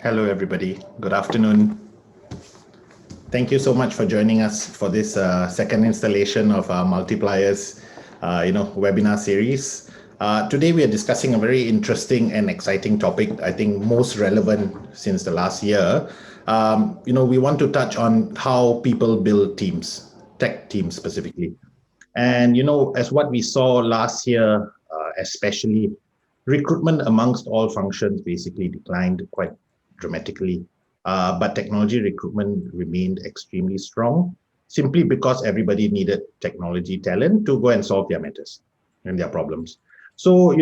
Hello, everybody. Good afternoon. Thank you so much for joining us for this second installation of our Multipliers, webinar series. Today, we are discussing a very interesting and exciting topic, I think most relevant since the last year. We want to touch on how people build teams, tech teams specifically. And, as what we saw last year, especially recruitment amongst all functions basically declined quite dramatically. But technology recruitment remained extremely strong simply because everybody needed technology talent to go and solve their matters and their problems. So,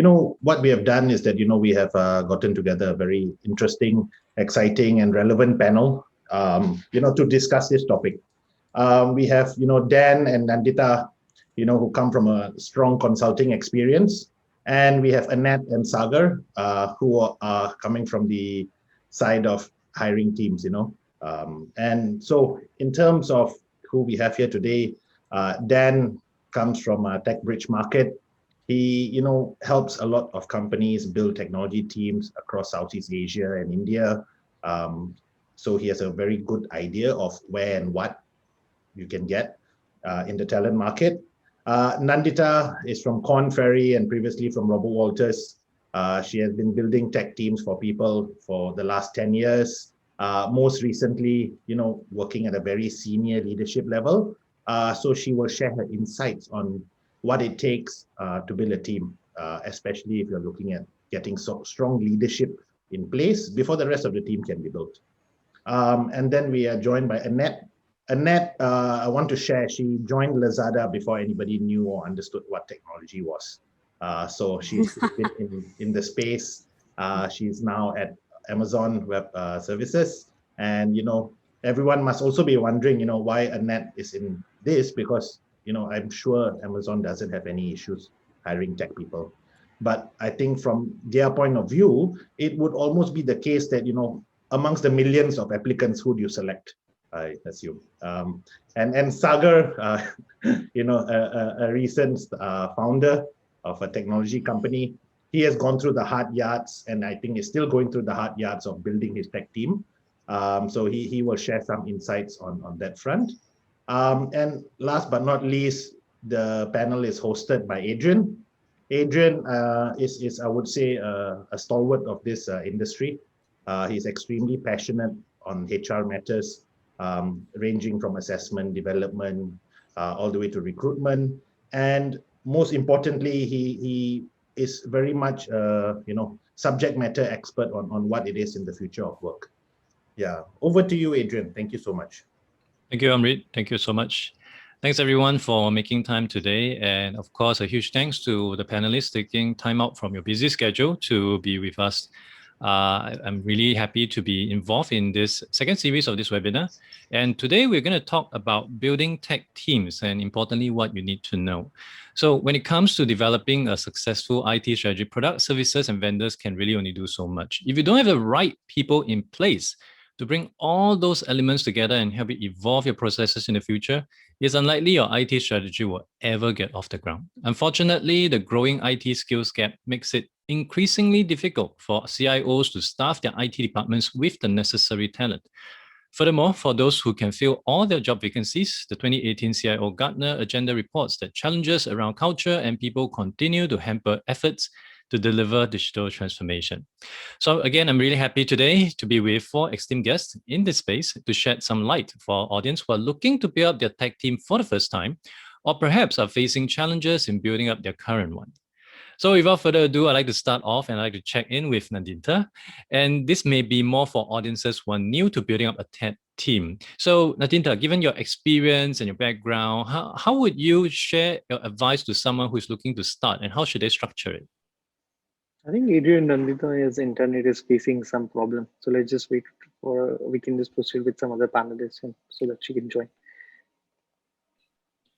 what we have done is that, we have gotten together a very interesting, exciting, and relevant panel, to discuss this topic. We have, Dan and Nandita, who come from a strong consulting experience. And we have Annette and Sagar, who are coming from the side of hiring teams, and so in terms of who we have here today, Dan comes from TechBridge Market. He, helps a lot of companies build technology teams across Southeast Asia and India. So he has a very good idea of where and what you can get in the talent market. Nandita is from Korn, Ferry, and previously from Robert Walters. She has been building tech teams for people for the last 10 years. Most recently, working at a very senior leadership level. So she will share her insights on what it takes to build a team, especially if you're looking at getting strong leadership in place before the rest of the team can be built. And then we are joined by Annette. Annette, I want to share, she joined Lazada before anybody knew or understood what technology was. So she's been in the space. She's now at Amazon Web Services. And, everyone must also be wondering, why Annette is in this, because, I'm sure Amazon doesn't have any issues hiring tech people. But I think from their point of view, it would almost be the case that, amongst the millions of applicants, who do you select? I assume. And Sagar, a recent founder of a technology company, he has gone through the hard yards, and I think is still going through the hard yards of building his tech team. So he will share some insights on that front. And last but not least, the panel is hosted by Adrian. Adrian is I would say, a stalwart of this industry. He's extremely passionate on HR matters, ranging from assessment, development, all the way to recruitment. And most importantly, he is very much, subject matter expert on what it is in the future of work. Yeah, over to you, Adrian. Thank you so much. Thank you, Amrit. Thank you so much. Thanks everyone for making time today. And of course, a huge thanks to the panelists taking time out from your busy schedule to be with us. I'm really happy to be involved in this second series of this webinar. And today we're going to talk about building tech teams and importantly, what you need to know. So when it comes to developing a successful IT strategy, product, services, and vendors can really only do so much. If you don't have the right people in place to bring all those elements together and help you evolve your processes in the future, it's unlikely your IT strategy will ever get off the ground. Unfortunately, the growing IT skills gap makes it increasingly difficult for CIOs to staff their IT departments with the necessary talent. Furthermore, for those who can fill all their job vacancies, the 2018 CIO Gartner agenda reports that challenges around culture and people continue to hamper efforts to deliver digital transformation. So again, I'm really happy today to be with 4 esteemed guests in this space to shed some light for our audience who are looking to build up their tech team for the first time, or perhaps are facing challenges in building up their current one. So without further ado, I'd like to start off and I'd like to check in with Nandita. And this may be more for audiences who are new to building up a tech team. So Nandita, given your experience and your background, how would you share your advice to someone who is looking to start and how should they structure it? I think Adrian Nandita's internet is facing some problem. So let's just wait for, we can just proceed with some other panelists so that she can join.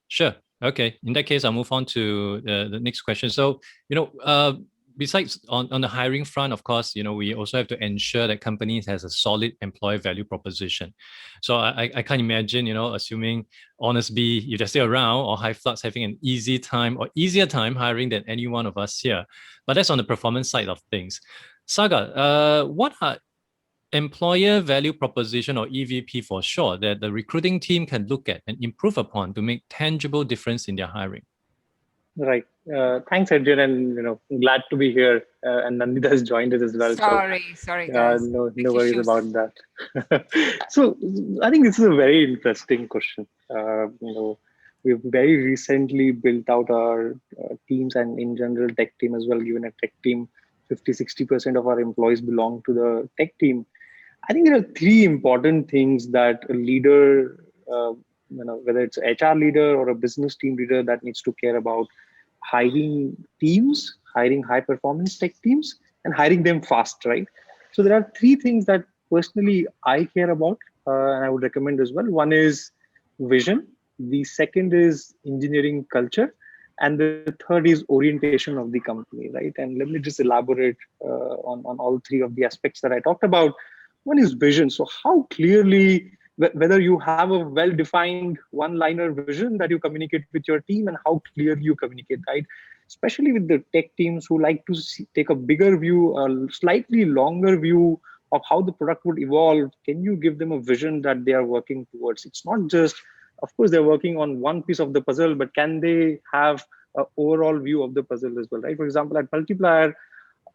Sure. Okay. In that case, I'll move on to the next question. So, besides on the hiring front, of course, we also have to ensure that companies has a solid employee value proposition. So I can't imagine, assuming Honest Bee, if they're still around, or HiFlux having an easy time or easier time hiring than any one of us here. But that's on the performance side of things. Sagar, what are employer value proposition, or EVP for short, that the recruiting team can look at and improve upon to make tangible difference in their hiring? Right. Thanks, Adrian, and glad to be here. And Nandita has joined us as well. Sorry, guys. No Tech worries issues. about that. So I think this is a very interesting question. We've very recently built out our teams, and in general tech team as well. Given a tech team, 50-60% of our employees belong to the tech team. I think there are three important things that a leader, whether it's HR leader or a business team leader, that needs to care about: hiring teams, hiring high performance tech teams, and hiring them fast, right? So there are three things that personally I care about, and I would recommend as well. One is vision. The second is engineering culture. And the third is orientation of the company, right? And let me just elaborate on all three of the aspects that I talked about. One is vision. So how clearly, whether you have a well-defined one-liner vision that you communicate with your team, and how clearly you communicate, right? Especially with the tech teams who like to take a bigger view, a slightly longer view of how the product would evolve. Can you give them a vision that they are working towards? It's not just, of course, they're working on one piece of the puzzle, but can they have an overall view of the puzzle as well, right? For example, at Multiplier,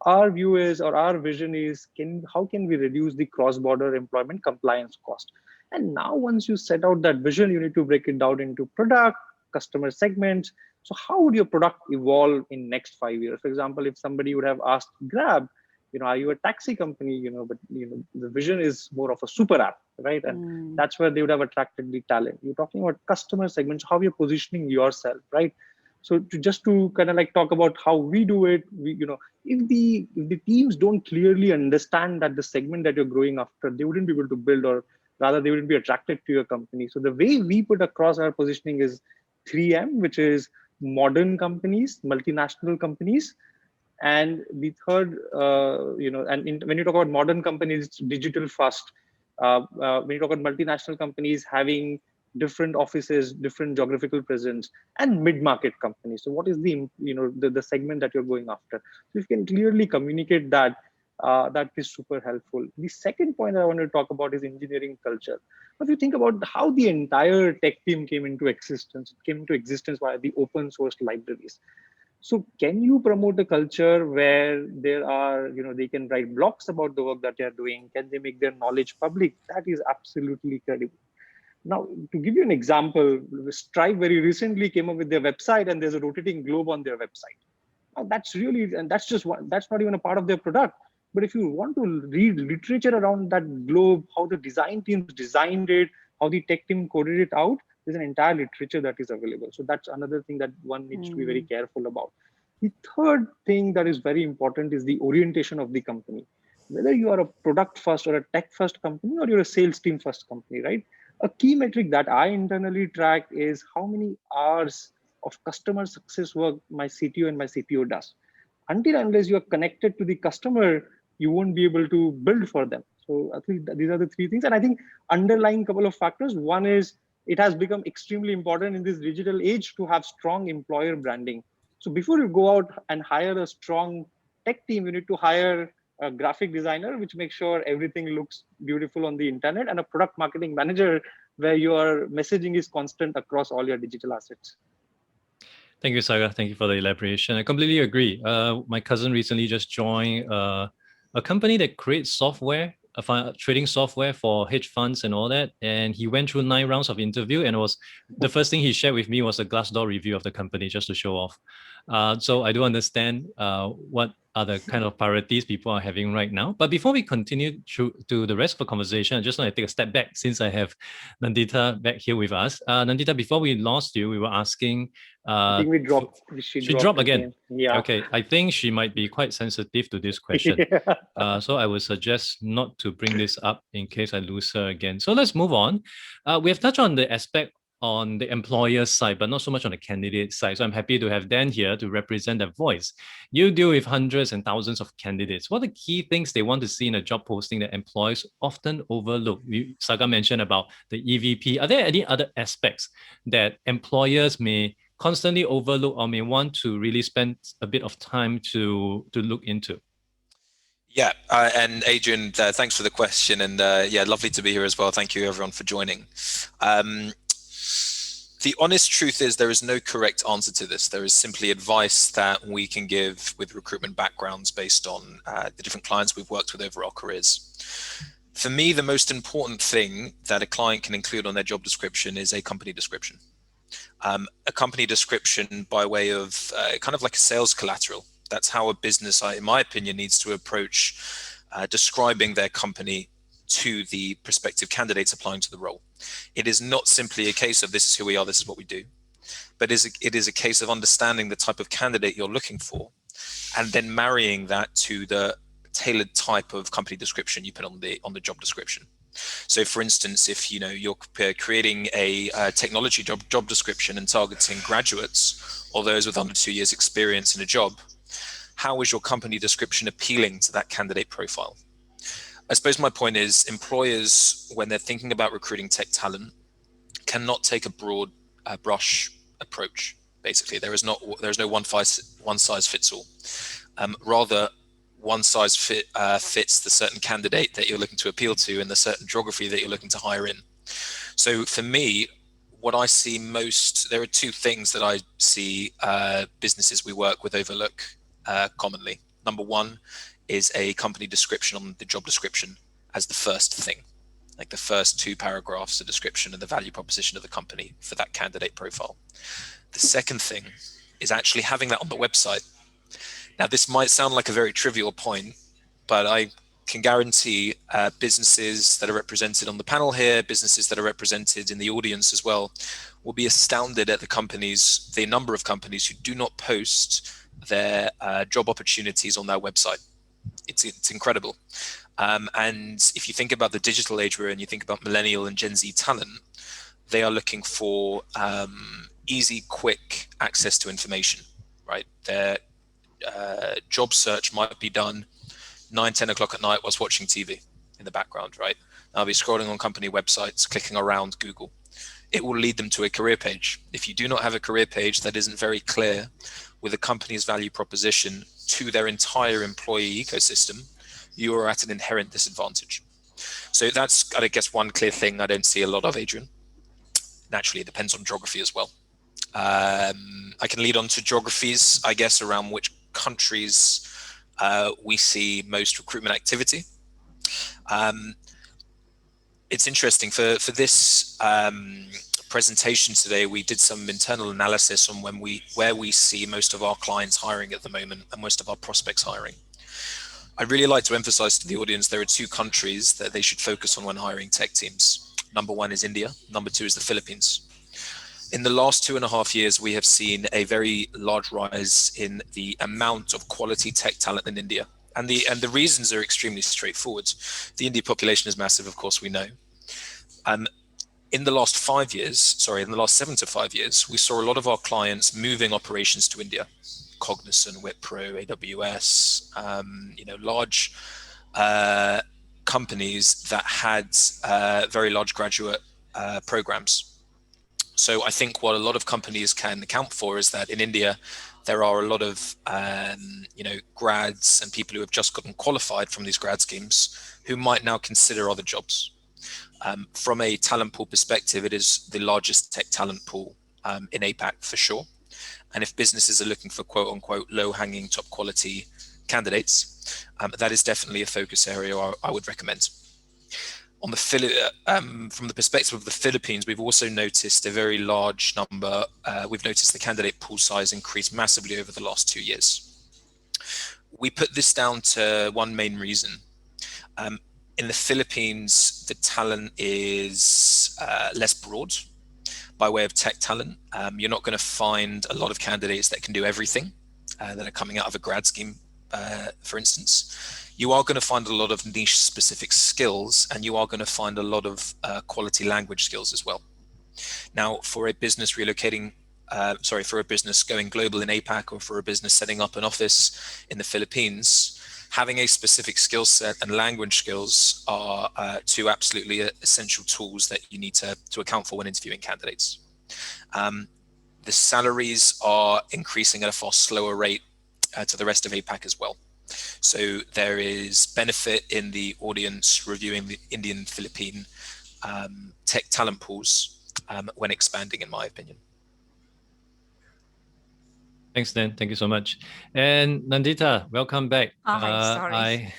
our view is, or our vision is, how can we reduce the cross-border employment compliance cost? And now once you set out that vision, you need to break it down into product, customer segments. So how would your product evolve in next 5 years? For example, if somebody would have asked Grab, are you a taxi company? But the vision is more of a super app, right? And that's where they would have attracted the talent. You're talking about customer segments, how you're positioning yourself, right? So just to kind of like talk about how we do it, if the teams don't clearly understand that the segment that you're growing after, they wouldn't be able to build, or rather they wouldn't be attracted to your company. So the way we put across our positioning is 3M, which is modern companies, multinational companies. And the third, when you talk about modern companies, it's digital first. When you talk about multinational companies, having different offices, different geographical presence, and mid-market companies. So what is the segment that you're going after? So if you can clearly communicate that, that is super helpful. The second point I want to talk about is engineering culture. If you think about how the entire tech team came into existence, it came into existence via the open source libraries. So can you promote a culture where there are, they can write blogs about the work that they are doing? Can they make their knowledge public? That is absolutely credible. Now, to give you an example, Stripe very recently came up with their website, and there's a rotating globe on their website. Now, that's really, and that's just one, that's not even a part of their product. But if you want to read literature around that globe, how the design teams designed it, how the tech team coded it out, there's an entire literature that is available. So that's another thing that one needs to be very careful about. The third thing that is very important is the orientation of the company. Whether you are a product first or a tech first company, or you're a sales team first company, right? A key metric that I internally track is how many hours of customer success work my CTO and my CPO does. Until unless you're connected to the customer, you won't be able to build for them. So I think these are the three things. And I think underlying couple of factors. One is it has become extremely important in this digital age to have strong employer branding. So before you go out and hire a strong tech team, you need to hire a graphic designer, which makes sure everything looks beautiful on the internet, and a product marketing manager where your messaging is constant across all your digital assets. Thank you, Sagar. Thank you for the elaboration. I completely agree. My cousin recently just joined a company that creates software, trading software for hedge funds and all that. And he went through 9 rounds of interview, and the first thing he shared with me was a Glassdoor review of the company, just to show off. So I do understand what are the kind of priorities people are having right now. But before we continue to the rest of the conversation, I just want to take a step back since I have Nandita back here with us. Nandita, before we lost you, we were asking. I think we dropped. She dropped again. Yeah. Okay. I think she might be quite sensitive to this question. So I would suggest not to bring this up in case I lose her again. So let's move on. We have touched on the aspect on the employer side, but not so much on the candidate side. So I'm happy to have Dan here to represent that voice. You deal with hundreds and thousands of candidates. What are the key things they want to see in a job posting that employers often overlook? Saga mentioned about the EVP. Are there any other aspects that employers may constantly overlook or may want to really spend a bit of time to look into? Yeah, and Adrian, thanks for the question, and yeah, lovely to be here as well. Thank you everyone for joining. The honest truth is there is no correct answer to this. There is simply advice that we can give with recruitment backgrounds based on the different clients we've worked with over our careers. For me, the most important thing that a client can include on their job description is a company description. A company description by way of kind of like a sales collateral. That's how a business, in my opinion, needs to approach describing their company to the prospective candidates applying to the role. It is not simply a case of this is who we are, this is what we do, but it is a case of understanding the type of candidate you're looking for and then marrying that to the tailored type of company description you put on the job description. So for instance, if you're creating a technology job description and targeting graduates or those with under 2 years experience in a job, how is your company description appealing to that candidate profile? I suppose my point is employers, when they're thinking about recruiting tech talent, cannot take a broad brush approach. Basically, there's no one size fits all. Rather, one size fits the certain candidate that you're looking to appeal to and the certain geography that you're looking to hire in. So for me, what I see most, there are two things that I see businesses we work with overlook commonly. Number one is a company description on the job description as the first thing, like the first 2 paragraphs, a description of the value proposition of the company for that candidate profile. The second thing is actually having that on the website. Now, this might sound like a very trivial point, but I can guarantee businesses that are represented on the panel here, businesses that are represented in the audience as well, will be astounded at the number of companies who do not post their job opportunities on their website. It's incredible. And if you think about the digital age we're in, you think about millennial and Gen Z talent, they are looking for easy, quick access to information, right? Their job search might be done 9-10 o'clock at night whilst watching TV in the background, right? I'll be scrolling on company websites, clicking around Google. It will lead them to a career page. If you do not have a career page that isn't very clear with a company's value proposition to their entire employee ecosystem, you are at an inherent disadvantage. So that's, I guess, one clear thing I don't see a lot of, Adrian. Naturally, it depends on geography as well. I can lead on to geographies, I guess, around which countries we see most recruitment activity. It's interesting for this presentation today, we did some internal analysis on where we see most of our clients hiring at the moment and most of our prospects hiring. I'd really like to emphasize to the audience there are 2 countries that they should focus on when hiring tech teams. Number 1 is India. Number 2 is the Philippines. In the last 2.5 years, we have seen a very large rise in the amount of quality tech talent in India. And the reasons are extremely straightforward. The Indian population is massive, of course, we know. In the last 7 to 5 years, we saw a lot of our clients moving operations to India. Cognizant, Wipro, AWS, large companies that had very large graduate programs. So I think what a lot of companies can account for is that in India, there are a lot of grads and people who have just gotten qualified from these grad schemes who might now consider other jobs. From a talent pool perspective, it is the largest tech talent pool in APAC for sure. And if businesses are looking for quote unquote low-hanging, top quality candidates, that is definitely a focus area I would recommend. From the perspective of the Philippines, we've also noticed a very large number. We've noticed the candidate pool size increase massively over the last 2 years. We put this down to one main reason. In the Philippines, the talent is less broad by way of tech talent. You're not going to find a lot of candidates that can do everything that are coming out of a grad scheme, for instance. You are going to find a lot of niche specific skills, and you are going to find a lot of quality language skills as well. Now, for a business for a business going global in APAC, or for a business setting up an office in the Philippines, having a specific skill set and language skills are 2 absolutely essential tools that you need to account for when interviewing candidates. The salaries are increasing at a far slower rate to the rest of APAC as well. So there is benefit in the audience reviewing the Indian Philippine tech talent pools when expanding, in my opinion. Thanks, Dan. Thank you so much. And Nandita, welcome back. Sorry.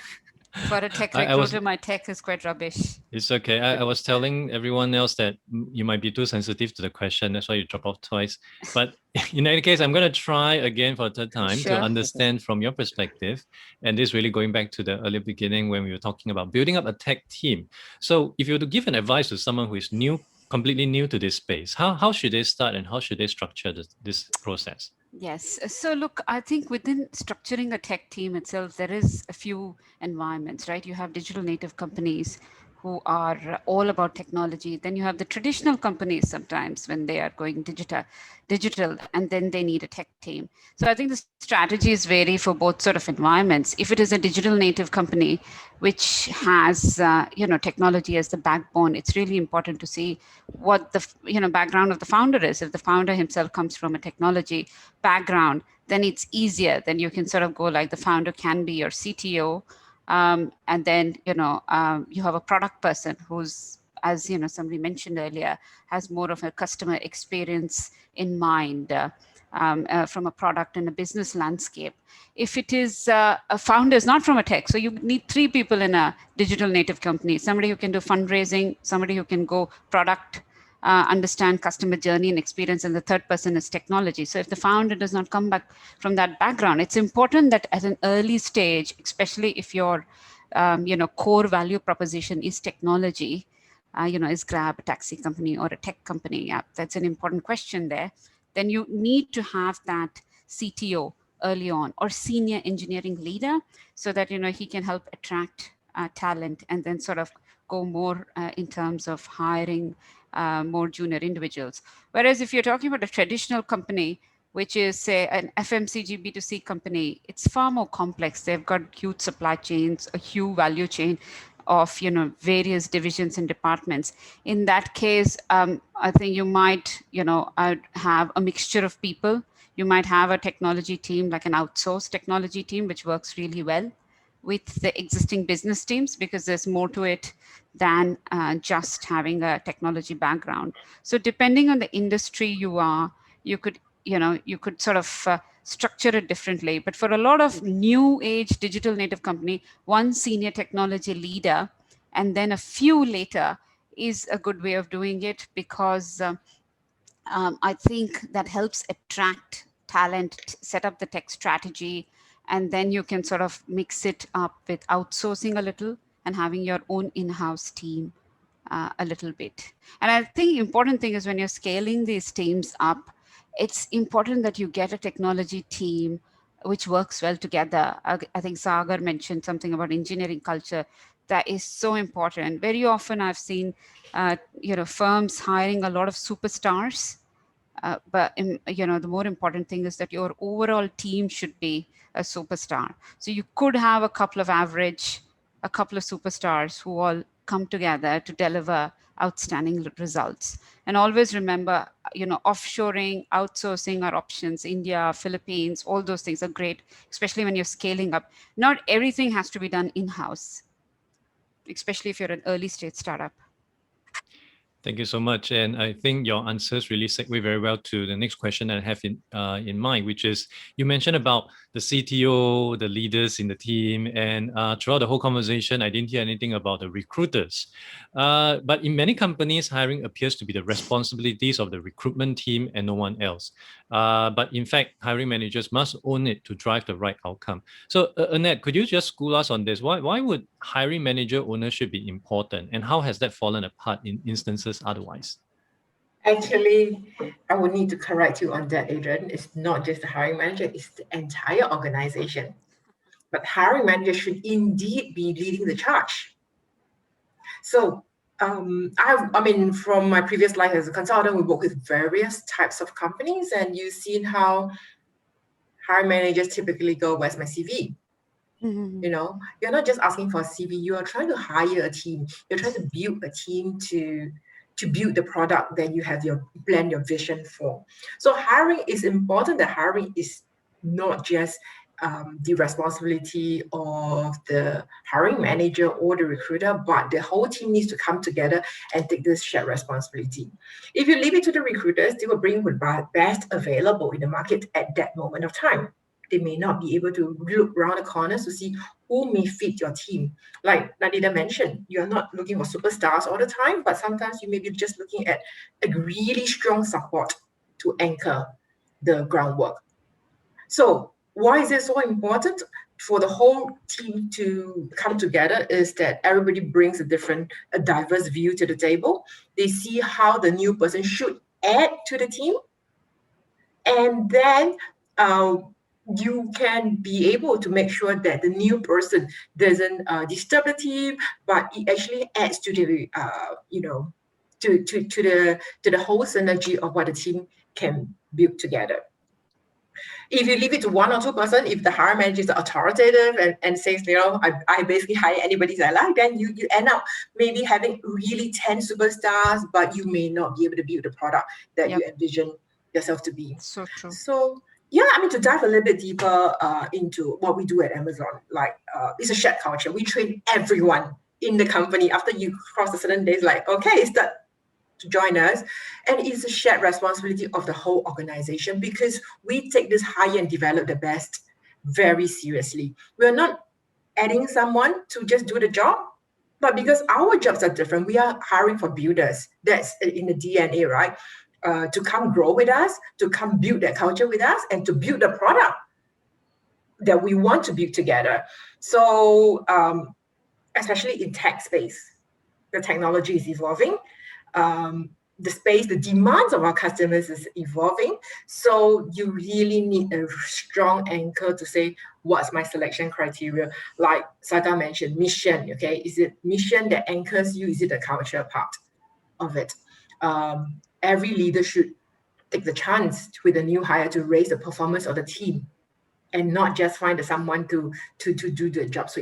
For a tech recruiter, my tech is quite rubbish. It's okay. I was telling everyone else that you might be too sensitive to the question. That's why you drop off twice. But in any case, I'm going to try again for a third time to understand from your perspective. And this really going back to the early beginning when we were talking about building up a tech team. So if you were to give an advice to someone who is completely new to this space, how should they start and how should they structure this process? Yes. So look, I think within structuring a tech team itself, there is a few environments, right? You have digital native companies who are all about technology. Then you have the traditional companies sometimes when they are going digital, and then they need a tech team. So I think the strategies vary for both sort of environments. If it is a digital native company, which has, technology as the backbone, it's really important to see what the, background of the founder is. If the founder himself comes from a technology background, then it's easier. Then you can sort of go like the founder can be your CTO. And then, you have a product person who's, as somebody mentioned earlier, has more of a customer experience in mind from a product and a business landscape. If it is a founder is not from a tech, so you need 3 people in a digital native company, somebody who can do fundraising, somebody who can go product, understand customer journey and experience, and the third person is technology. So if the founder does not come back from that background, it's important that at an early stage, especially if your core value proposition is technology, is Grab a taxi company or a tech company? Yeah, that's an important question there. Then you need to have that CTO early on or senior engineering leader so that he can help attract talent and then sort of go more in terms of hiring more junior individuals. Whereas if you're talking about a traditional company, which is say an FMCG B2C company, it's far more complex. They've got huge supply chains, a huge value chain of various divisions and departments. In that case, I think you might have a mixture of people. You might have a technology team, like an outsourced technology team, which works really well with the existing business teams, because there's more to it than just having a technology background. So depending on the industry you are, you could sort of structure it differently. But for a lot of new age digital native company, one senior technology leader and then a few later is a good way of doing it, because I think that helps attract talent, set up the tech strategy, and then you can sort of mix it up with outsourcing a little and having your own in-house team a little bit. And I think the important thing is when you're scaling these teams up, it's important that you get a technology team which works well together. I think Sagar mentioned something about engineering culture. That is so important. Very often I've seen, firms hiring a lot of superstars. But the more important thing is that your overall team should be a superstar. So you could have a couple of superstars who all come together to deliver outstanding results. And always remember, offshoring, outsourcing are options. India, Philippines, all those things are great, especially when you're scaling up. Not everything has to be done in-house, especially if you're an early stage startup. Thank you so much. And I think your answers really segue very well to the next question that I have in mind, which is you mentioned about the CTO, the leaders in the team, and throughout the whole conversation, I didn't hear anything about the recruiters. But in many companies, hiring appears to be the responsibilities of the recruitment team and no one else. But in fact, hiring managers must own it to drive the right outcome. So Annette, could you just school us on this? Why would hiring manager ownership be important, and how has that fallen apart in instances otherwise? Actually, I would need to correct you on that, Adrian. It's not just the hiring manager, it's the entire organization. But hiring manager should indeed be leading the charge. So I mean, from my previous life as a consultant, we work with various types of companies, and you've seen how hiring managers typically go, where's my CV? Mm-hmm. You're not just asking for a CV, you are trying to hire a team. You're trying to build a team to build the product that you have your plan, your vision for. So hiring is important. The hiring is not just the responsibility of the hiring manager or the recruiter, but the whole team needs to come together and take this shared responsibility. If you leave it to the recruiters, they will bring the best available in the market at that moment of time. They may not be able to look around the corners to see who may fit your team. Like Nandita mentioned, you're not looking for superstars all the time, but sometimes you may be just looking at a really strong support to anchor the groundwork. So why is it so important for the whole team to come together is that everybody brings a diverse view to the table. They see how the new person should add to the team. And then you can be able to make sure that the new person doesn't disturb the team, but it actually adds to the, to the whole synergy of what the team can build together. If you leave it to one or two person, if the hiring manager is authoritative and says, I basically hire anybody I like, then you end up maybe having really 10 superstars, but you may not be able to build the product that you envision yourself to be. So true. So yeah, I mean, to dive a little bit deeper into what we do at Amazon, like it's a shared culture. We train everyone in the company. After you cross a certain days, like, okay, it's that to join us, and it's a shared responsibility of the whole organization because we take this hire and develop the best very seriously. We're not adding someone to just do the job, but because our jobs are different, we are hiring for builders. That's in the DNA, right? To come grow with us, to come build that culture with us, and to build the product that we want to build together. So especially in tech space, the technology is evolving. The space, the demands of our customers is evolving. So you really need a strong anchor to say, what's my selection criteria? Like Sagar mentioned, mission, okay? Is it mission that anchors you? Is it the culture part of it? Every leader should take the chance with a new hire to raise the performance of the team and not just find someone to do the job. So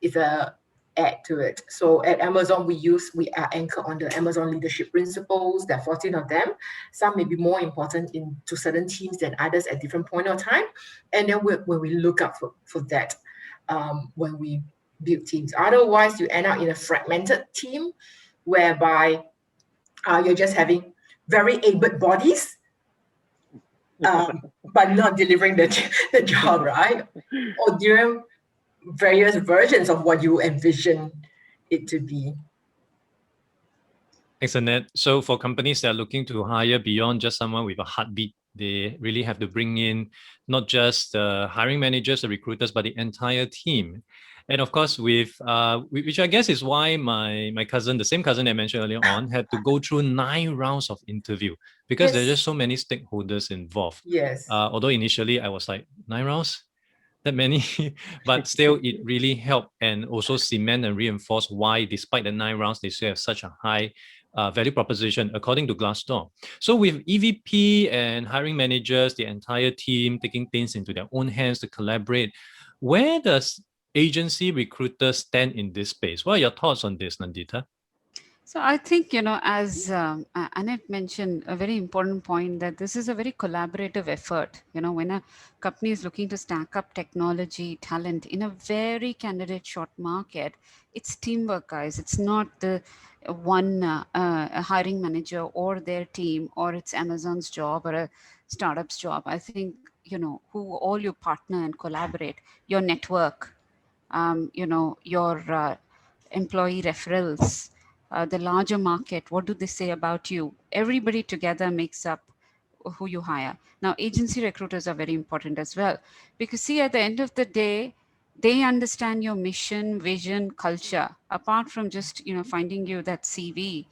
it's a add to it. So at Amazon, we are anchored on the Amazon leadership principles. There are 14 of them. Some may be more important to certain teams than others at different point of time. And then when we look up for that, when we build teams. Otherwise, you end up in a fragmented team whereby you're just having very able bodies, but not delivering the job, right? Or doing various versions of what you envision it to be. Thanks, Annette. So for companies that are looking to hire beyond just someone with a heartbeat, they really have to bring in not just the hiring managers, the recruiters, but the entire team. And of course, which I guess is why my cousin, the same cousin I mentioned earlier on, had to go through 9 rounds of interview because there's just so many stakeholders involved. Yes. Although initially I was like, 9 rounds? That many, but still it really helped and also cement and reinforce why, despite the 9 rounds, they still have such a high value proposition according to Glassdoor. So with EVP and hiring managers, the entire team taking things into their own hands to collaborate, where does agency recruiters stand in this space? What are your thoughts on this, Nandita? So I think, as Annette mentioned, a very important point that this is a very collaborative effort. When a company is looking to stack up technology talent in a very candidate short market, it's teamwork, guys. It's not the one a hiring manager or their team, or it's Amazon's job or a startup's job. I think, who all you partner and collaborate, your network, your employee referrals, the larger market, what do they say about you? Everybody together makes up who you hire. Now, agency recruiters are very important as well, because see, at the end of the day, they understand your mission, vision, culture. Apart from just, finding you that CV,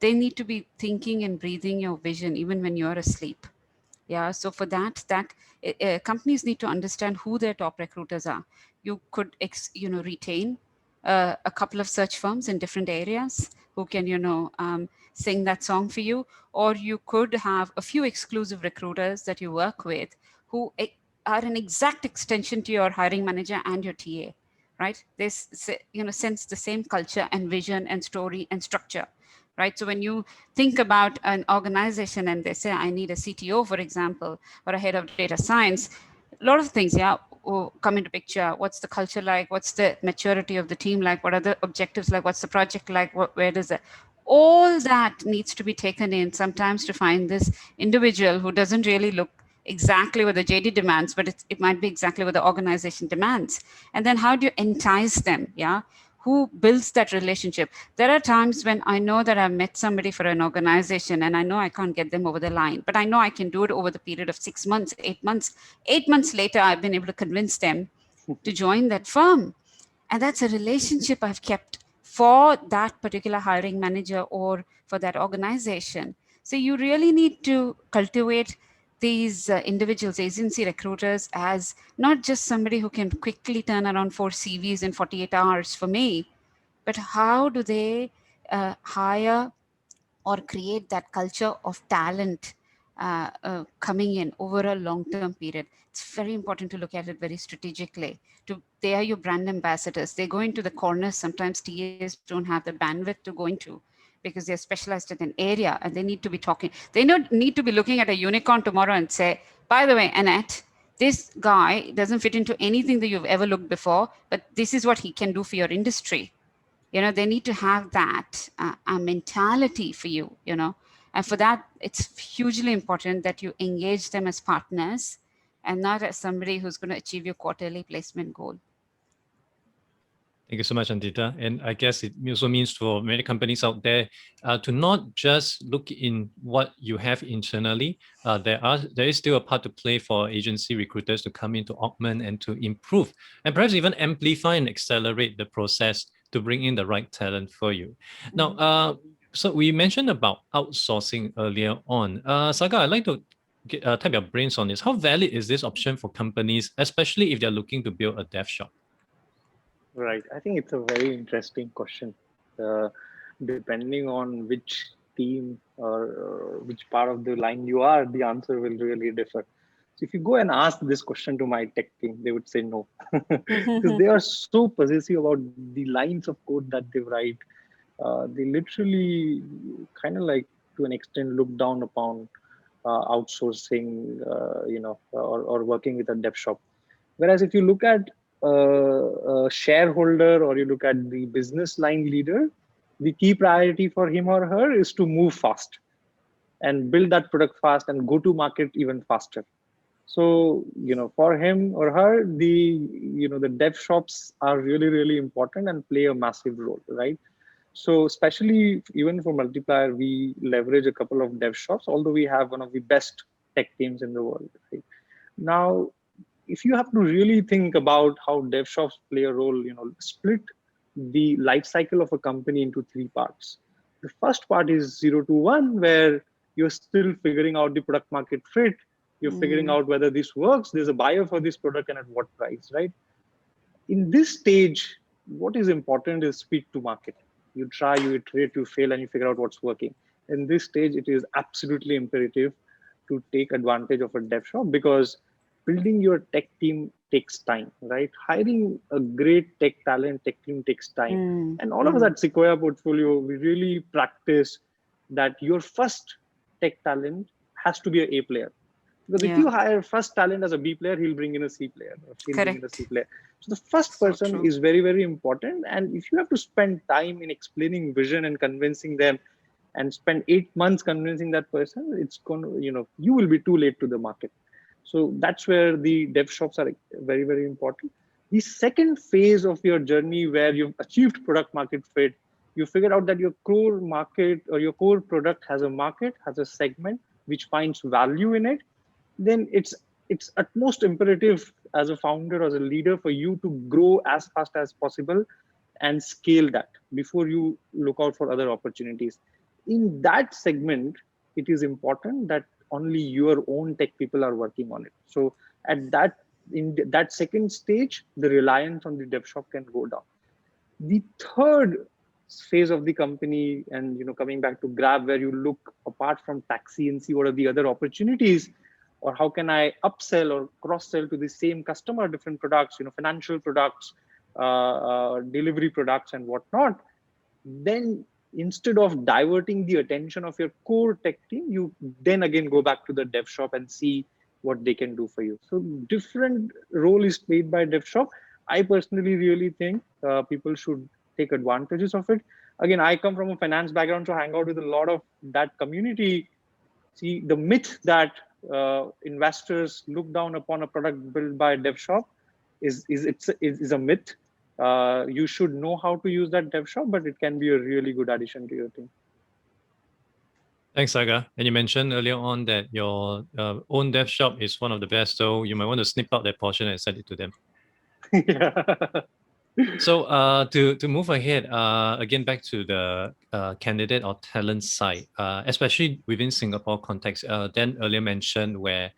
they need to be thinking and breathing your vision even when you're asleep. Yeah. So for that companies need to understand who their top recruiters are. You could, retain a couple of search firms in different areas who can, sing that song for you, or you could have a few exclusive recruiters that you work with who are an exact extension to your hiring manager and your TA, right? They, sense the same culture and vision and story and structure, right? So when you think about an organization and they say, I need a CTO, for example, or a head of data science, a lot of things, come into picture. What's the culture like? What's the maturity of the team like? What are the objectives like? What's the project like? Where does it? All that needs to be taken in sometimes to find this individual who doesn't really look exactly what the JD demands, but it might be exactly what the organization demands. And then how do you entice them? Yeah. Who builds that relationship? There are times when I know that I've met somebody for an organization and I know I can't get them over the line, but I know I can do it over the period of 6 months, 8 months. 8 months later, I've been able to convince them to join that firm. And that's a relationship I've kept for that particular hiring manager or for that organization. So you really need to cultivate these individuals, agency recruiters, as not just somebody who can quickly turn around 4 CVs in 48 hours for me, but how do they hire or create that culture of talent coming in over a long-term period. It's very important to look at it very strategically. They are your brand ambassadors. They go into the corners. Sometimes TAs don't have the bandwidth to go into because they're specialized in an area and they need to be talking. They don't need to be looking at a unicorn tomorrow and say, by the way, Annette, this guy doesn't fit into anything that you've ever looked before, but this is what he can do for your industry. They need to have that mentality for you, and for that, it's hugely important that you engage them as partners and not as somebody who's going to achieve your quarterly placement goal. Thank you so much, Nandita. And I guess it also means for many companies out there to not just look in what you have internally. There is still a part to play for agency recruiters to come in to augment and to improve, and perhaps even amplify and accelerate the process to bring in the right talent for you. Now, so we mentioned about outsourcing earlier on. Sagar, I'd like to tap your brains on this. How valid is this option for companies, especially if they're looking to build a dev shop? Right. I think it's a very interesting question. Depending on which team or which part of the line you are, the answer will really differ. So if you go and ask this question to my tech team, they would say no, because they are so possessive about the lines of code that they write. They literally kind of like, to an extent, look down upon outsourcing, or working with a dev shop. Whereas if you look at a shareholder or you look at the business line leader, the key priority for him or her is to move fast and build that product fast and go to market even faster. So, for him or her, the dev shops are really, really important and play a massive role, right? So especially even for Multiplier, we leverage a couple of dev shops, although we have one of the best tech teams in the world. Right? Now, if you have to really think about how dev shops play a role, split the life cycle of a company into 3 parts. The first part is 0 to 1, where you're still figuring out the product market fit. You're figuring out whether this works. There's a buyer for this product and at what price, right? In this stage, what is important is speed to market. You try, you iterate, you fail, and you figure out what's working. In this stage, it is absolutely imperative to take advantage of a dev shop, because building your tech team takes time, right? Hiring a great tech team takes time. And all of us at Sequoia portfolio, we really practice that your first tech talent has to be an A player. Because if you hire first talent as a B player, he'll bring in a C player. Or she'll bring in a C player. So the first person is very, very important. And if you have to spend time in explaining vision and convincing them, and spend 8 months convincing that person, it's going to, you will be too late to the market. So that's where the dev shops are very, very important. The second phase of your journey, where you've achieved product market fit, you figure out that your core market or your core product has a market, has a segment which finds value in it, then it's utmost imperative as a founder, as a leader, for you to grow as fast as possible and scale that before you look out for other opportunities. In that segment, it is important that only your own tech people are working on it. So in that second stage, the reliance on the dev shop can go down. The third phase of the company, and coming back to Grab, where you look apart from taxi and see what are the other opportunities, or how can I upsell or cross-sell to the same customer different products, financial products, delivery products, and whatnot. Then instead of diverting the attention of your core tech team, you then again go back to the dev shop and see what they can do for you. So different role is played by DevShop. I personally really think people should take advantages of it. Again, I come from a finance background, so I hang out with a lot of that community. See, the myth that investors look down upon a product built by DevShop is a myth. You should know how to use that DevShop, but it can be a really good addition to your team. Thanks, Sagar. And you mentioned earlier on that your own dev shop is one of the best, so you might want to snip out that portion and send it to them. Yeah. So to move ahead, again, back to the candidate or talent side, especially within Singapore context, Dan earlier mentioned where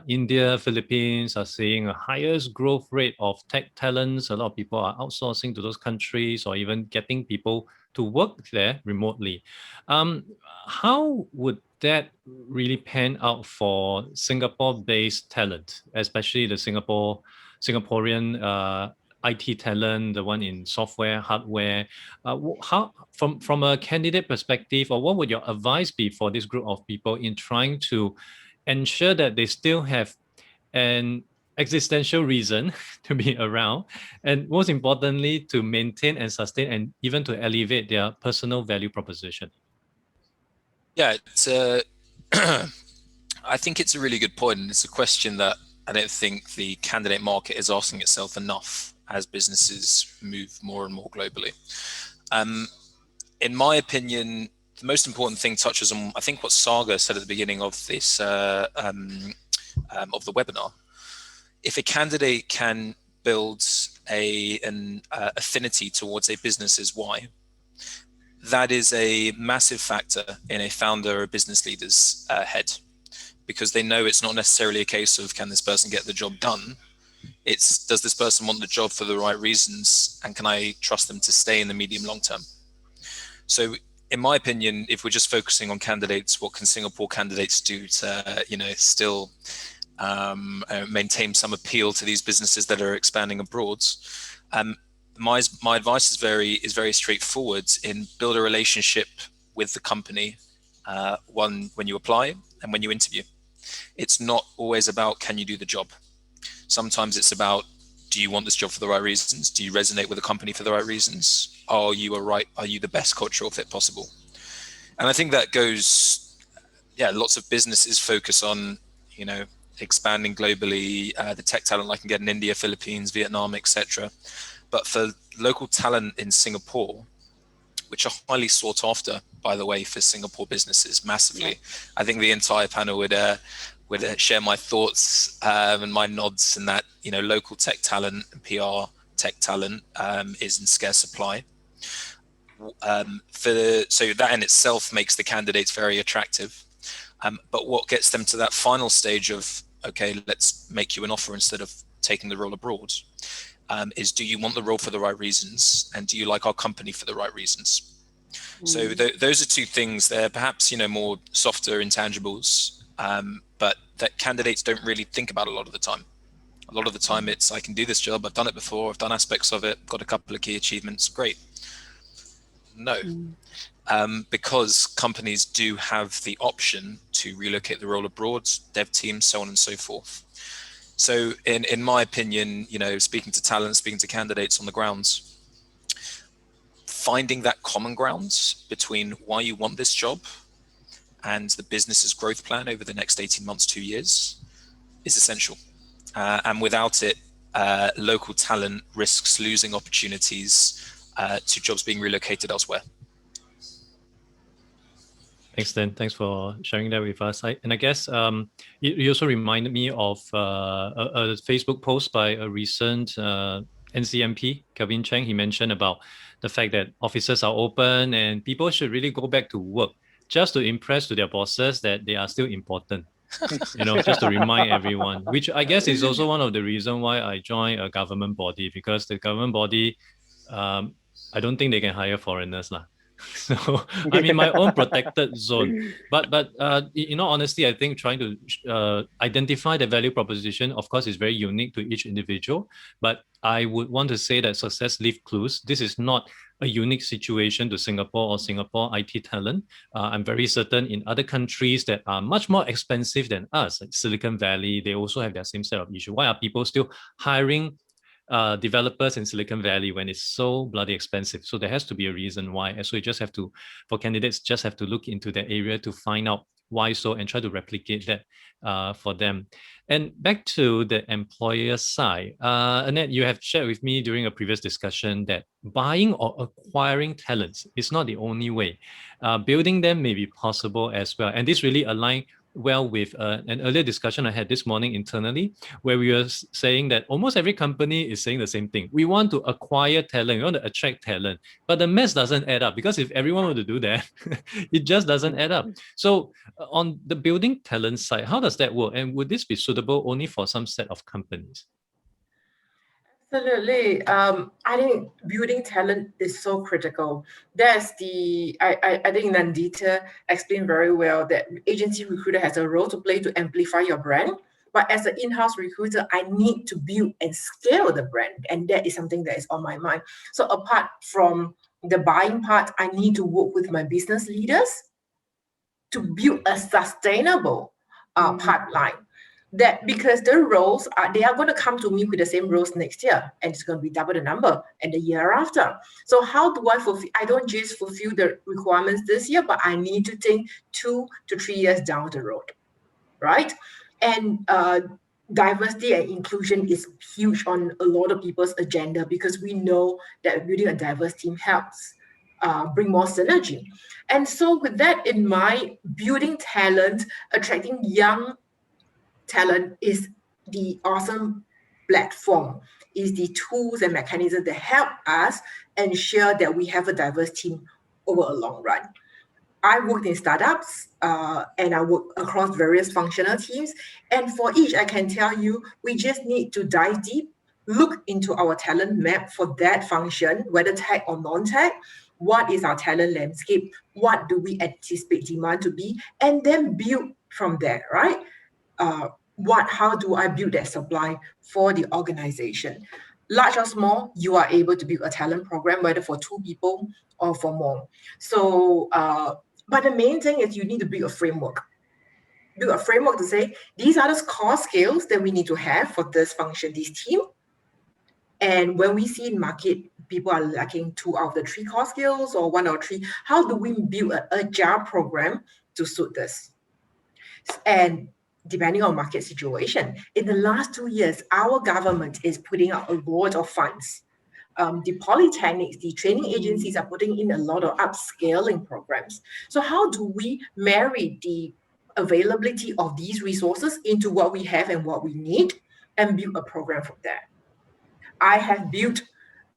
India, Philippines are seeing a highest growth rate of tech talents. A lot of people are outsourcing to those countries or even getting people to work there remotely. How would that really pan out for Singapore-based talent, especially the Singaporean IT talent, the one in software, hardware? How, from a candidate perspective, or what would your advice be for this group of people in trying to ensure that they still have an existential reason to be around, and most importantly, to maintain and sustain and even to elevate their personal value proposition? Yeah, it's I think it's a really good point, and it's a question that I don't think the candidate market is asking itself enough as businesses move more and more globally. In my opinion, the most important thing touches on, I think, what Sagar said at the beginning of this of the webinar. If a candidate can build an affinity towards a business's why, that is a massive factor in a founder or business leader's head, because they know it's not necessarily a case of can this person get the job done. It's, does this person want the job for the right reasons, and can I trust them to stay in the medium long term? So in my opinion, if we're just focusing on candidates, what can Singapore candidates do to still maintain some appeal to these businesses that are expanding abroad? My advice is very straightforward. In build a relationship with the company, one when you apply and when you interview. It's not always about can you do the job. Sometimes it's about, do you want this job for the right reasons? Do you resonate with the company for the right reasons? Are you the best cultural fit possible? And I think that goes, lots of businesses focus on, expanding globally, the tech talent like can get in India, Philippines, Vietnam, etc. But for local talent in Singapore, which are highly sought after, by the way, for Singapore businesses massively, I think the entire panel would share my thoughts and my nods in that, local tech talent and PR tech talent is in scarce supply. So that in itself makes the candidates very attractive. But what gets them to that final stage of, okay, let's make you an offer instead of taking the role abroad, is, do you want the role for the right reasons, and do you like our company for the right reasons? So those are two things. They're perhaps more softer intangibles, but that candidates don't really think about a lot of the time. A lot of the time it's, I can do this job, I've done it before, I've done aspects of it, got a couple of key achievements, great. No, because companies do have the option to relocate the role abroad, dev teams, so on and so forth. So in my opinion, speaking to talent, speaking to candidates on the grounds, finding that common ground between why you want this job and the business's growth plan over the next 18 months, 2 years is essential. And without it, local talent risks losing opportunities to jobs being relocated elsewhere. Thanks, Dan. Thanks for sharing that with us. I guess you also reminded me of a Facebook post by a recent NCMP, Kevin Cheng. He mentioned about the fact that offices are open and people should really go back to work just to impress to their bosses that they are still important. Just to remind everyone, which I guess is also one of the reasons why I joined a government body, because the government body, I don't think they can hire foreigners. So I'm in my own protected zone. But in all honesty, I think trying to identify the value proposition, of course, is very unique to each individual. But I would want to say that success leaves clues. This is not a unique situation to Singapore or Singapore IT talent. I'm very certain in other countries that are much more expensive than us, like Silicon Valley, they also have their same set of issues. Why are people still hiring developers in Silicon Valley when it's so bloody expensive? So there has to be a reason why. And so you just have to, for candidates, just have to look into that area to find out why so and try to replicate that for them. And back to the employer side, Annette, you have shared with me during a previous discussion that buying or acquiring talents is not the only way. Building them may be possible as well. And this really aligns well with an earlier discussion I had this morning internally, where we were saying that almost every company is saying the same thing. We want to acquire talent, we want to attract talent, but the math doesn't add up, because if everyone were to do that, it just doesn't add up. So on the building talent side, how does that work? And would this be suitable only for some set of companies? Absolutely. I think building talent is so critical. That's I think Nandita explained very well that agency recruiter has a role to play to amplify your brand. But as an in-house recruiter, I need to build and scale the brand. And that is something that is on my mind. So apart from the buying part, I need to work with my business leaders to build a sustainable pipeline. That because the roles they are going to come to me with the same roles next year, and it's going to be double the number and the year after. So how do I fulfill? I don't just fulfill the requirements this year, but I need to think 2 to 3 years down the road, right? And diversity and inclusion is huge on a lot of people's agenda, because we know that building a diverse team helps bring more synergy. And so with that in mind, building talent, attracting young talent is the awesome platform, is the tools and mechanisms that help us ensure that we have a diverse team over a long run. I worked in startups and I work across various functional teams. And for each, I can tell you, we just need to dive deep, look into our talent map for that function, whether tech or non-tech. What is our talent landscape? What do we anticipate demand to be? And then build from there, right? How do I build that supply for the organization? Large or small, you are able to build a talent program, whether for 2 people or for more. So, but the main thing is you need to build a framework. Build a framework to say, these are the core skills that we need to have for this function, this team. And when we see in market, people are lacking 2 out of the 3 core skills or 1 or 3, how do we build an agile program to suit this? And depending on market situation, in the last 2 years, our government is putting out a lot of funds. The polytechnics, the training agencies are putting in a lot of upscaling programs. So how do we marry the availability of these resources into what we have and what we need, and build a program from there? I have built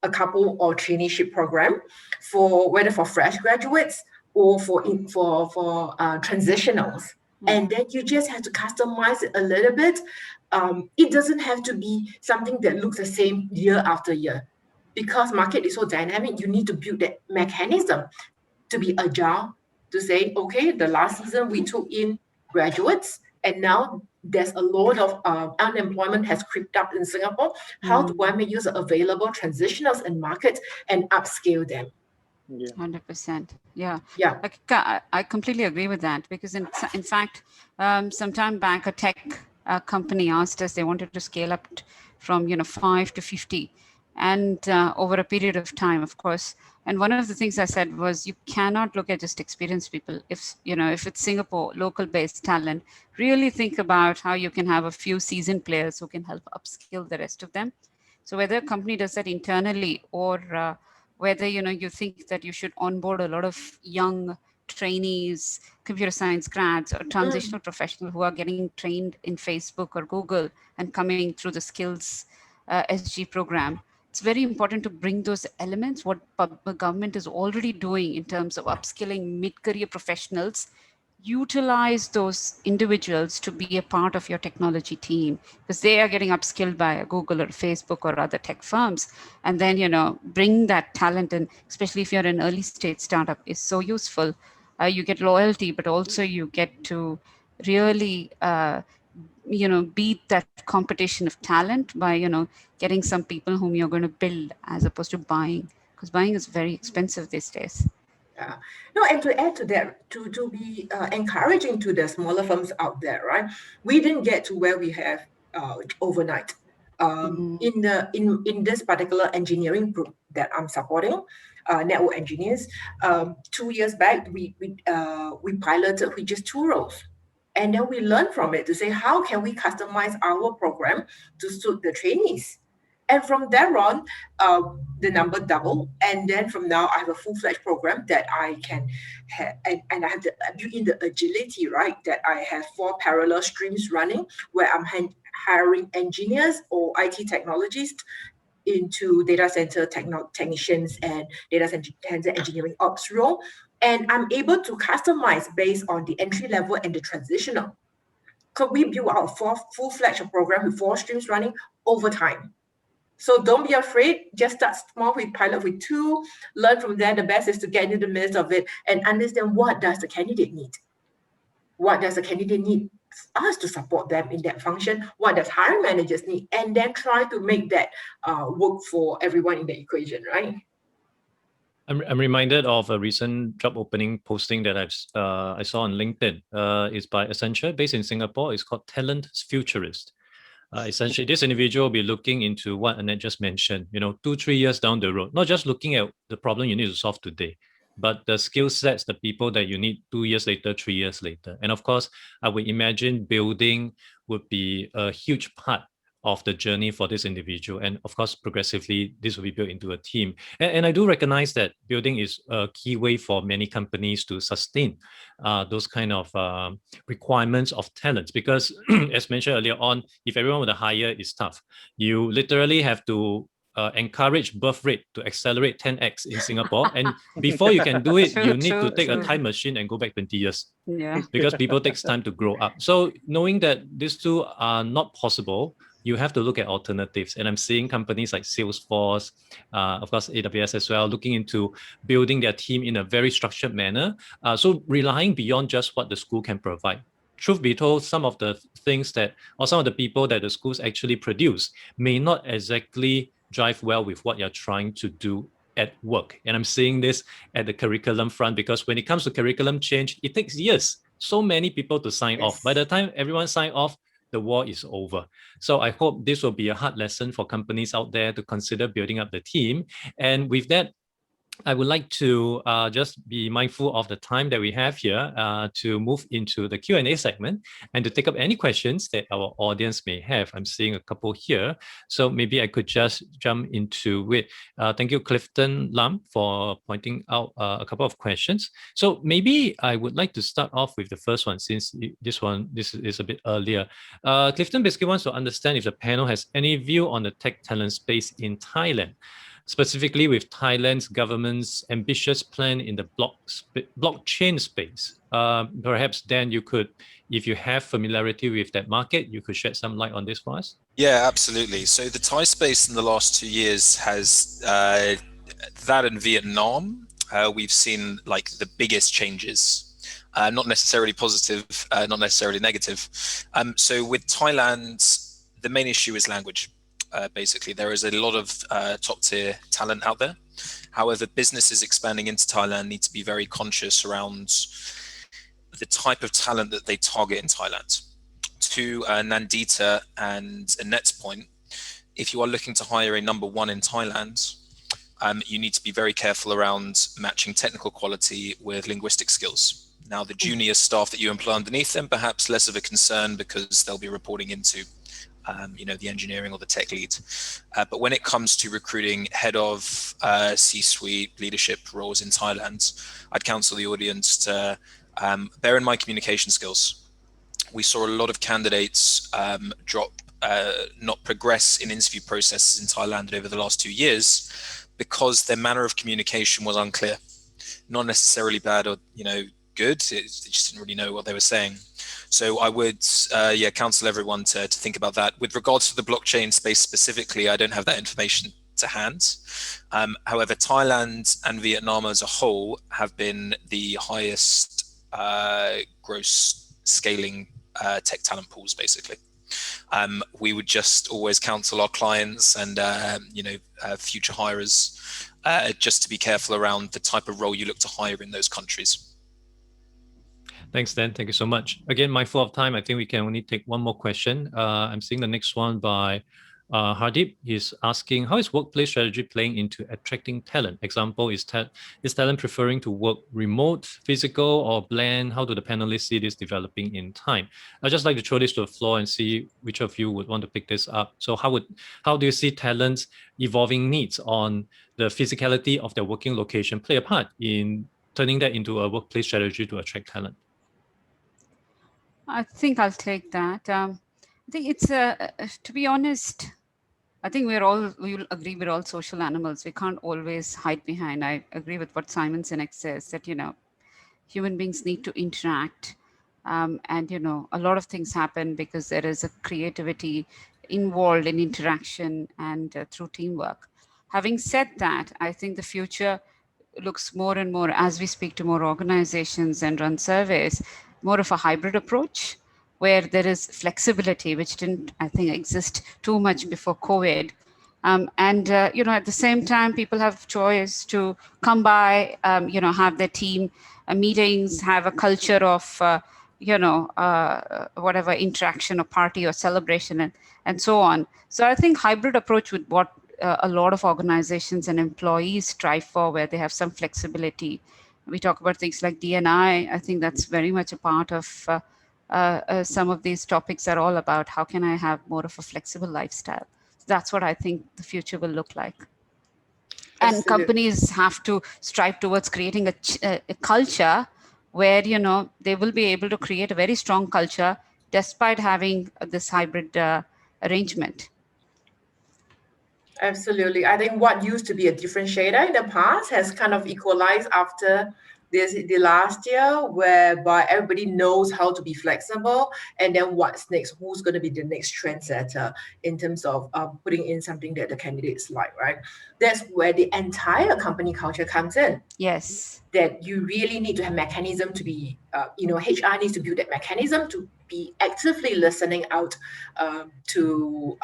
a couple of traineeship program for whether for fresh graduates or for transitionals. And then you just have to customize it a little bit. It doesn't have to be something that looks the same year after year. Because market is so dynamic, you need to build that mechanism to be agile, to say, okay, the last season we took in graduates, and now there's a lot of unemployment has creeped up in Singapore. How do I make use of available transitionals in market and upscale them? 100%. Yeah. Yeah. I completely agree with that, because in fact, some time back, a tech company asked us, they wanted to scale up from 5 to 50, and over a period of time, of course. And one of the things I said was, you cannot look at just experienced people. If it's Singapore, local-based talent, really think about how you can have a few seasoned players who can help upskill the rest of them. So whether a company does that internally, or whether you think that you should onboard a lot of young trainees, computer science grads, or transitional professionals who are getting trained in Facebook or Google and coming through the skills SG program, it's very important to bring those elements, what the government is already doing in terms of upskilling mid-career professionals, utilize those individuals to be a part of your technology team, because they are getting upskilled by a Google or Facebook or other tech firms. And then, bring that talent in, especially if you're an early stage startup, is so useful. You get loyalty, but also you get to really, beat that competition of talent by, getting some people whom you're going to build as opposed to buying, because buying is very expensive these days. No, and to add to that, to be encouraging to the smaller firms out there, right? We didn't get to where we have overnight. In this particular engineering group that I'm supporting, network engineers, 2 years back we piloted with just 2 roles, and then we learned from it to say how can we customize our program to suit the trainees. And from there on, the number doubled. And then from now, I have a full-fledged program that I can have, and I have to build in the agility, right? That I have 4 parallel streams running where I'm hiring engineers or IT technologists into data center technicians and data center engineering ops role. And I'm able to customize based on the entry level and the transitional. So we build our full-fledged program with 4 streams running over time. So don't be afraid, just start small with pilot with 2, learn from there. The best is to get into the midst of it and understand what does the candidate need. What does the candidate need us to support them in that function? What does hiring managers need? And then try to make that work for everyone in the equation, right? I'm reminded of a recent job opening posting that I saw on LinkedIn. It's by Accenture, based in Singapore. It's called Talent Futurist. Essentially, this individual will be looking into what Annette just mentioned, 2-3 years down the road, not just looking at the problem you need to solve today, but the skill sets, the people that you need 2 years later, 3 years later. And of course, I would imagine building would be a huge part of the journey for this individual. And of course, progressively, this will be built into a team. And I do recognize that building is a key way for many companies to sustain those kind of requirements of talents. Because as mentioned earlier on, if everyone with a hire is tough, you literally have to encourage birth rate to accelerate 10x in Singapore. And before you can do it, you need to take a time machine and go back 20 years. Yeah. Because people takes time to grow up. So knowing that these two are not possible, you have to look at alternatives. And I'm seeing companies like Salesforce, of course, AWS as well, looking into building their team in a very structured manner. So relying beyond just what the school can provide. Truth be told, some of the things that, or some of the people that the schools actually produce may not exactly drive well with what you're trying to do at work. And I'm seeing this at the curriculum front, because when it comes to curriculum change, it takes years. So many people to sign off. By the time everyone sign off, the war is over. So I hope this will be a hard lesson for companies out there to consider building up the team. And with that, I would like to just be mindful of the time that we have here to move into the Q&A segment and to take up any questions that our audience may have. I'm seeing a couple here, so maybe I could just jump into it. Thank you, Clifton Lam, for pointing out a couple of questions. So maybe I would like to start off with the first one, since this is a bit earlier. Clifton basically wants to understand if the panel has any view on the tech talent space in Thailand, specifically with Thailand's government's ambitious plan in the blockchain space. Perhaps, Dan, you could, if you have familiarity with that market, you could shed some light on this for us? Yeah, absolutely. So the Thai space in the last 2 years has, that in Vietnam, we've seen like the biggest changes. Not necessarily positive, not necessarily negative. So with Thailand, the main issue is language. Basically, there is a lot of top tier talent out there. However, businesses expanding into Thailand need to be very conscious around the type of talent that they target in Thailand. To Nandita and Annette's point, if you are looking to hire a number 1 in Thailand, you need to be very careful around matching technical quality with linguistic skills. Now, the junior staff that you employ underneath them, perhaps less of a concern because they'll be reporting into the engineering or the tech lead. But when it comes to recruiting head of C-suite leadership roles in Thailand, I'd counsel the audience to bear in mind communication skills. We saw a lot of candidates not progress in interview processes in Thailand over the last 2 years because their manner of communication was unclear. Not necessarily bad or, good. They just didn't really know what they were saying. So I would, counsel everyone to think about that. With regards to the blockchain space specifically, I don't have that information to hand. However, Thailand and Vietnam as a whole have been the highest gross scaling tech talent pools, basically. We would just always counsel our clients and future hirers just to be careful around the type of role you look to hire in those countries. Thanks, Dan. Thank you so much. Again, mindful of time, I think we can only take one more question. I'm seeing the next one by Hardeep. He's asking, how is workplace strategy playing into attracting talent? Example, is talent preferring to work remote, physical, or blend? How do the panelists see this developing in time? I'd just like to throw this to the floor and see which of you would want to pick this up. So how do you see talent's evolving needs on the physicality of their working location play a part in turning that into a workplace strategy to attract talent? I think I'll take that. I think it's, to be honest, I think we will agree we're all social animals. We can't always hide behind. I agree with what Simon Sinek says, that, human beings need to interact. And, a lot of things happen because there is a creativity involved in interaction and through teamwork. Having said that, I think the future looks more and more, as we speak to more organizations and run surveys, more of a hybrid approach where there is flexibility, which didn't, I think, exist too much before COVID. At the same time, people have choice to come by, have their team meetings, have a culture of, whatever interaction or party or celebration and so on. So I think hybrid approach with what a lot of organizations and employees strive for, where they have some flexibility. We talk about things like D&I. I think that's very much a part of some of these topics are all about how can I have more of a flexible lifestyle. That's what I think the future will look like. Absolutely. And companies have to strive towards creating a culture where, they will be able to create a very strong culture despite having this hybrid arrangement. Absolutely. I think what used to be a differentiator in the past has kind of equalized after the last year, whereby everybody knows how to be flexible, and then what's next, who's going to be the next trendsetter in terms of putting in something that the candidates like, right? That's where the entire company culture comes in. Yes. That you really need to have mechanism to be, HR needs to build that mechanism to be actively listening out to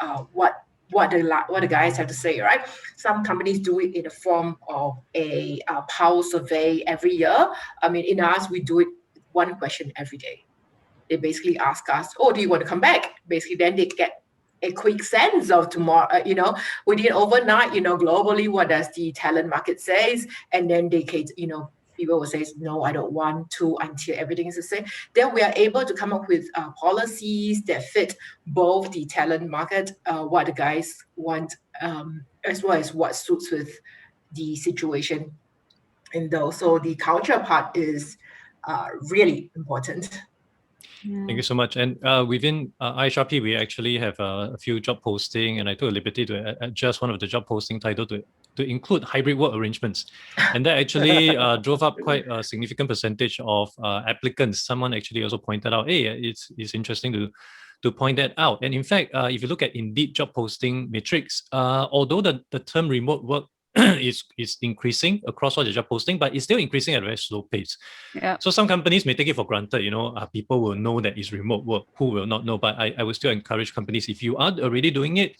what the guys have to say, right? Some companies do it in the form of a pulse survey every year. I mean, in ours, we do it one question every day. They basically ask us, "Oh, do you want to come back?" Basically, then they get a quick sense of tomorrow, within overnight, globally, what does the talent market says, and then they can, people will say, no, I don't want to until everything is the same. Then we are able to come up with policies that fit both the talent market, what the guys want, as well as what suits with the situation. And so the culture part is really important. Thank you so much. And within IHRP, we actually have a few job posting, and I took a liberty to adjust one of the job posting title to include hybrid work arrangements. And that actually drove up quite a significant percentage of applicants. Someone actually also pointed out, hey, it's interesting to point that out. And in fact, if you look at Indeed job posting metrics, although the term remote work is increasing across all the job posting, but it's still increasing at a very slow pace. Yeah. So some companies may take it for granted, people will know that it's remote work, who will not know, but I would still encourage companies, if you are already doing it,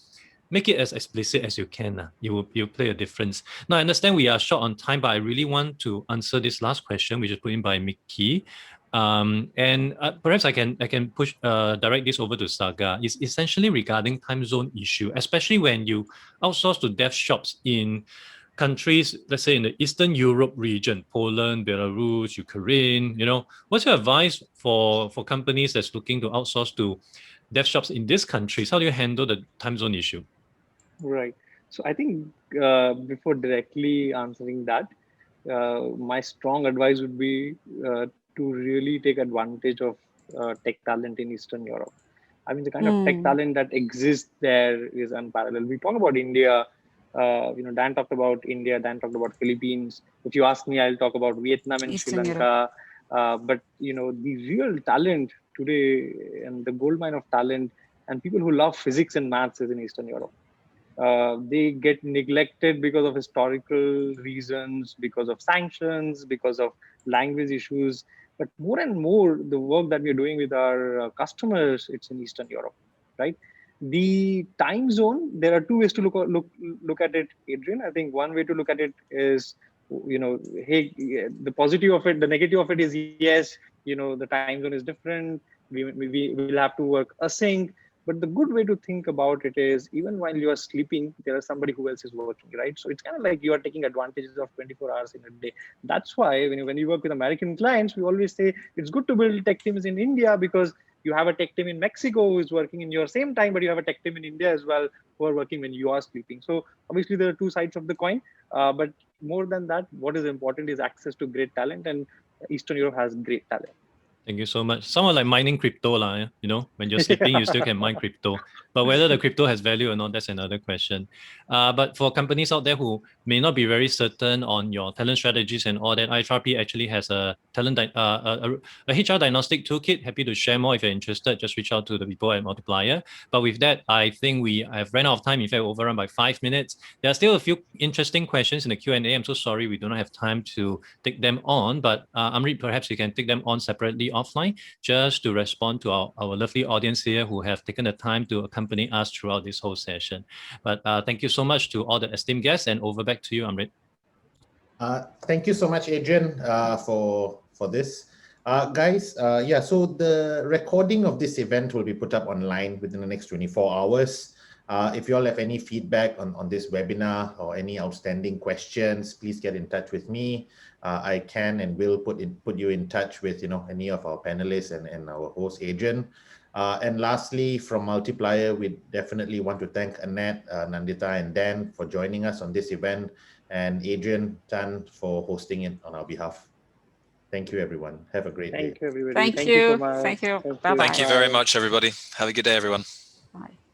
make it as explicit as you can. You'll play a difference. Now, I understand we are short on time, but I really want to answer this last question, which is put in by Mickey. Perhaps I can direct this over to Sagar. It's essentially regarding time zone issue, especially when you outsource to dev shops in countries, let's say in the Eastern Europe region, Poland, Belarus, Ukraine. What's your advice for companies that's looking to outsource to dev shops in these countries? How do you handle the time zone issue? Right. So I think before directly answering that, my strong advice would be to really take advantage of tech talent in Eastern Europe. I mean, the kind of tech talent that exists there is unparalleled. We talk about India, Dan talked about India, Dan talked about Philippines. If you ask me, I'll talk about Vietnam and Eastern Sri Lanka. But the real talent today and the goldmine of talent and people who love physics and maths is in Eastern Europe. They get neglected because of historical reasons, because of sanctions, because of language issues. But more and more, the work that we're doing with our customers, it's in Eastern Europe, right? The time zone, there are two ways to look at it, Adrian. I think one way to look at it is, hey, the positive of it, the negative of it is, yes, the time zone is different. We will have to work async. But the good way to think about it is, even while you are sleeping, there is somebody who else is working, right? So it's kind of like you are taking advantages of 24 hours in a day. That's why when you work with American clients, we always say it's good to build tech teams in India, because you have a tech team in Mexico who is working in your same time, but you have a tech team in India as well who are working when you are sleeping. So obviously there are two sides of the coin. But more than that, what is important is access to great talent, and Eastern Europe has great talent. Thank you so much. Somewhat like mining crypto, when you're sleeping, you still can mine crypto. But whether the crypto has value or not, that's another question. But for companies out there who may not be very certain on your talent strategies and all that, IHRP actually has a a HR diagnostic toolkit. Happy to share more if you're interested. Just reach out to the people at Multiplier. But with that, I think we have ran out of time. In fact, overrun by 5 minutes. There are still a few interesting questions in the Q&A. I'm so sorry we do not have time to take them on. But Amrit, perhaps you can take them on separately offline, just to respond to our lovely audience here who have taken the time to accompany us throughout this whole session. But thank you so much to all the esteemed guests, and over back to you, Amrit. Thank you so much, Adrian, for this. Guys, so the recording of this event will be put up online within the next 24 hours. If you all have any feedback on this webinar or any outstanding questions, please get in touch with me. I can and will put you in touch with any of our panelists and our host, Adrian. And lastly, from Multiplier, we definitely want to thank Annette, Nandita, and Dan for joining us on this event, and Adrian Tan for hosting it on our behalf. Thank you, everyone. Have a great day. Thank you, everybody. Thank you. So much. Thank you. Bye-bye. Thank you very much, everybody. Have a good day, everyone. Bye.